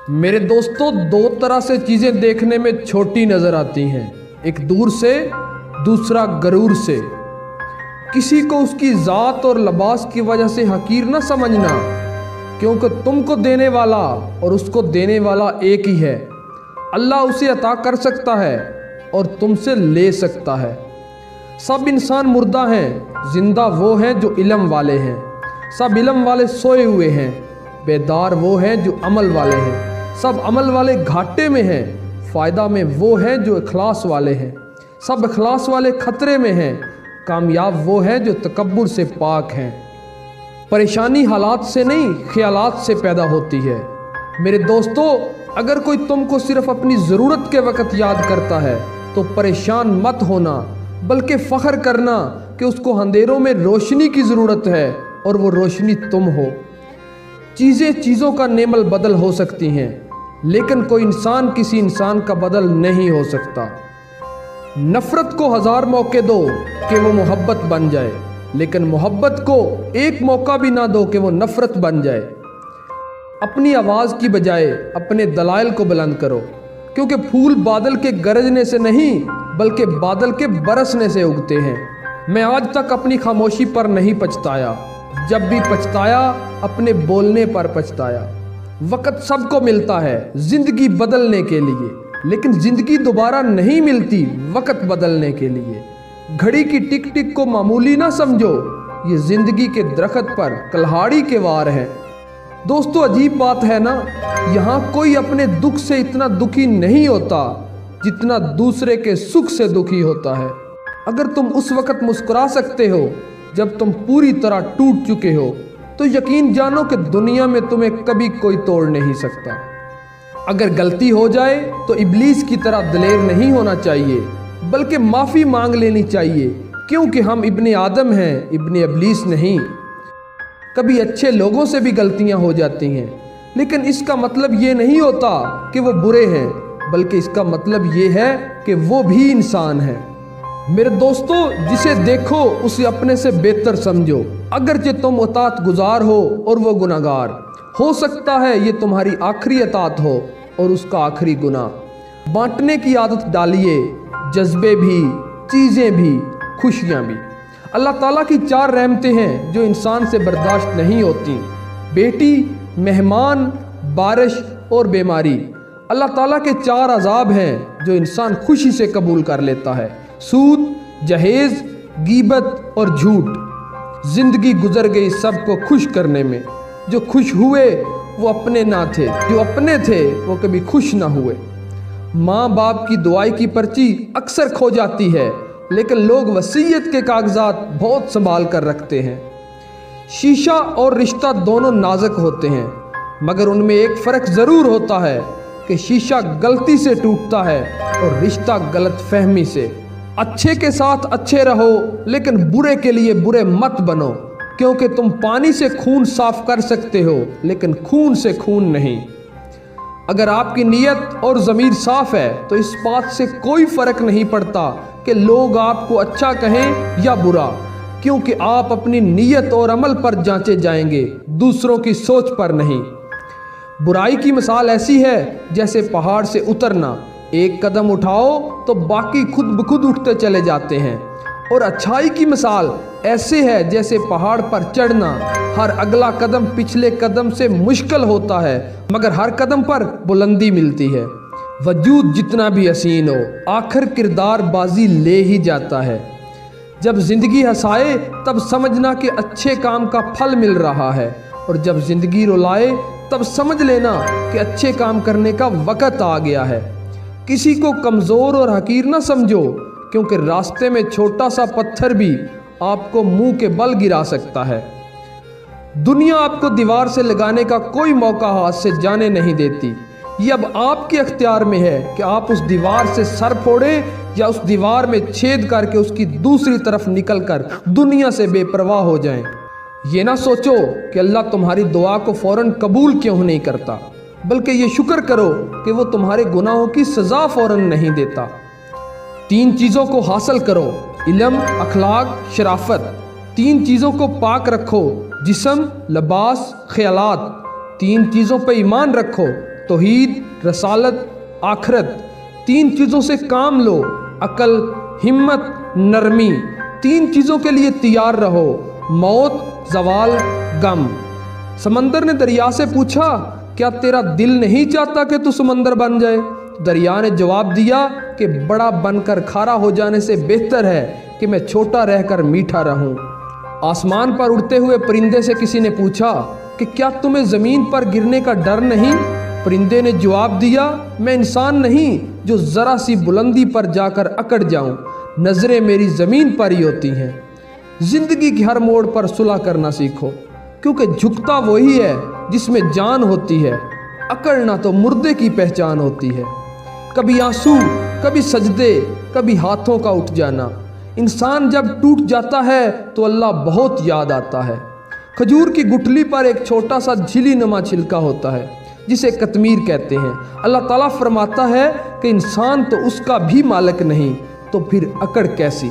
मेरे दोस्तों, दो तरह से चीज़ें देखने में छोटी नज़र आती हैं, एक दूर से, दूसरा गरूर से। किसी को उसकी ज़ात और लिबास की वजह से हकीर न समझना, क्योंकि तुमको देने वाला और उसको देने वाला एक ही है। अल्लाह उसे अता कर सकता है और तुमसे ले सकता है। सब इंसान मुर्दा हैं, जिंदा वो हैं जो इल्म वाले हैं। सब इल्म वाले सोए हुए हैं, बेदार वो हैं जो अमल वाले हैं। सब अमल वाले घाटे में हैं, फ़ायदा में वो हैं जो इखलास वाले हैं। सब इखलास वाले खतरे में हैं, कामयाब वो हैं जो तकब्बुर से पाक हैं। परेशानी हालात से नहीं, ख्यालात से पैदा होती है। मेरे दोस्तों, अगर कोई तुमको सिर्फ अपनी ज़रूरत के वक़्त याद करता है तो परेशान मत होना, बल्कि फ़ख्र करना कि उसको अंधेरों में रोशनी की ज़रूरत है और वो रोशनी तुम हो। चीज़ें चीज़ों का नेमल बदल हो सकती हैं, लेकिन कोई इंसान किसी इंसान का बदल नहीं हो सकता। नफ़रत को 1000 मौके दो कि वो मोहब्बत बन जाए, लेकिन मोहब्बत को एक मौका भी ना दो कि वो नफ़रत बन जाए। अपनी आवाज़ की बजाय अपने दलाइल को बुलंद करो, क्योंकि फूल बादल के गरजने से नहीं बल्कि बादल के बरसने से उगते हैं। मैं आज तक अपनी खामोशी पर नहीं पछताया, जब भी पछताया अपने बोलने पर पछताया। वक़्त सबको मिलता है ज़िंदगी बदलने के लिए, लेकिन ज़िंदगी दोबारा नहीं मिलती वक़्त बदलने के लिए। घड़ी की टिक टिक को मामूली ना समझो, ये ज़िंदगी के दरख्त पर कल्हाड़ी के वार हैं। दोस्तों, अजीब बात है ना, यहाँ कोई अपने दुख से इतना दुखी नहीं होता जितना दूसरे के सुख से दुखी होता है। अगर तुम उस वक़्त मुस्कुरा सकते हो जब तुम पूरी तरह टूट चुके हो, तो यकीन जानो कि दुनिया में तुम्हें कभी कोई तोड़ नहीं सकता। अगर गलती हो जाए तो इब्लीस की तरह दिलेर नहीं होना चाहिए, बल्कि माफ़ी मांग लेनी चाहिए, क्योंकि हम इब्ने आदम हैं, इब्ने इब्लीस नहीं। कभी अच्छे लोगों से भी गलतियां हो जाती हैं, लेकिन इसका मतलब ये नहीं होता कि वो बुरे हैं, बल्कि इसका मतलब ये है कि वो भी इंसान हैं। मेरे दोस्तों, जिसे देखो उसे अपने से बेहतर समझो, अगरचे तुम अतात गुजार हो और वो गुनाहगार। हो सकता है ये तुम्हारी आखिरी अतात हो और उसका आखिरी गुनाह। बांटने की आदत डालिए, जज्बे भी, चीज़ें भी, खुशियाँ भी। अल्लाह ताला की 4 रहमतें हैं जो इंसान से बर्दाश्त नहीं होती: बेटी, मेहमान, बारिश और बीमारी। अल्लाह ताला के 4 अजाब हैं जो इंसान खुशी से कबूल कर लेता है: सूद, जहेज़, गीबत और झूठ। ज़िंदगी गुजर गई सबको खुश करने में। जो खुश हुए वो अपने ना थे, जो अपने थे वो कभी खुश ना हुए। माँ बाप की दुआई की पर्ची अक्सर खो जाती है, लेकिन लोग वसीयत के कागजात बहुत संभाल कर रखते हैं। शीशा और रिश्ता दोनों नाजुक होते हैं, मगर उनमें एक फ़र्क ज़रूर होता है कि शीशा गलती से टूटता है और रिश्ता गलत फहमी से। अच्छे के साथ अच्छे रहो, लेकिन बुरे के लिए बुरे मत बनो, क्योंकि तुम पानी से खून साफ कर सकते हो, लेकिन खून से खून नहीं। अगर आपकी नीयत और ज़मीर साफ़ है तो इस बात से कोई फ़र्क नहीं पड़ता कि लोग आपको अच्छा कहें या बुरा, क्योंकि आप अपनी नीयत और अमल पर जांचे जाएंगे, दूसरों की सोच पर नहीं। बुराई की मिसाल ऐसी है जैसे पहाड़ से उतरना, एक कदम उठाओ तो बाकी खुद ब खुद उठते चले जाते हैं। और अच्छाई की मिसाल ऐसे है जैसे पहाड़ पर चढ़ना, हर अगला कदम पिछले कदम से मुश्किल होता है, मगर हर कदम पर बुलंदी मिलती है। वजूद जितना भी हसीन हो, आखिर किरदार बाजी ले ही जाता है। जब ज़िंदगी हंसाए तब समझना कि अच्छे काम का फल मिल रहा है, और जब ज़िंदगी रुलाए तब समझ लेना कि अच्छे काम करने का वक़्त आ गया है। किसी को कमज़ोर और हकीर ना समझो, क्योंकि रास्ते में छोटा सा पत्थर भी आपको मुंह के बल गिरा सकता है। दुनिया आपको दीवार से लगाने का कोई मौका हाथ से जाने नहीं देती। ये अब आपके अख्तियार में है कि आप उस दीवार से सर फोड़ें या उस दीवार में छेद करके उसकी दूसरी तरफ निकलकर दुनिया से बेपरवाह हो जाएं। ये ना सोचो कि अल्लाह तुम्हारी दुआ को फ़ौरन कबूल क्यों नहीं करता, बल्कि ये शुक्र करो कि वो तुम्हारे गुनाहों की सज़ा फ़ौरन नहीं देता। 3 चीज़ों को हासिल करो: इल्म, अखलाक, शराफत। 3 चीज़ों को पाक रखो: जिस्म, लिबास, ख्यालात। 3 चीज़ों पर ईमान रखो: توحید، رسالت، آخرت، 3 چیزوں سے کام لو، عقل، ہمت، نرمی، 3 چیزوں کے لیے تیار رہو، موت، زوال، غم۔ سمندر نے دریا سے پوچھا کیا تیرا دل نہیں چاہتا کہ تو سمندر بن جائے؟ دریا نے جواب دیا کہ بڑا بن کر کھارا ہو جانے سے بہتر ہے کہ میں چھوٹا رہ کر میٹھا رہوں۔ آسمان پر اڑتے ہوئے پرندے سے کسی نے پوچھا کہ کیا تمہیں زمین پر گرنے کا ڈر نہیں؟ پرندے نے جواب دیا میں انسان نہیں جو ذرا سی بلندی پر جا کر اکڑ جاؤں، نظریں میری زمین پر ہی ہوتی ہیں۔ زندگی کی ہر موڑ پر صلح کرنا سیکھو، کیونکہ جھکتا وہی ہے جس میں جان ہوتی ہے، اکڑنا تو مردے کی پہچان ہوتی ہے۔ کبھی آنسو، کبھی سجدے، کبھی ہاتھوں کا اٹھ جانا۔ انسان جب ٹوٹ جاتا ہے تو اللہ بہت یاد آتا ہے۔ کھجور کی گٹھلی پر ایک چھوٹا سا جھلی نما چھلکا ہوتا ہے جسے قطمیر کہتے ہیں۔ اللہ تعالیٰ فرماتا ہے کہ انسان تو اس کا بھی مالک نہیں، تو پھر اکڑ کیسی؟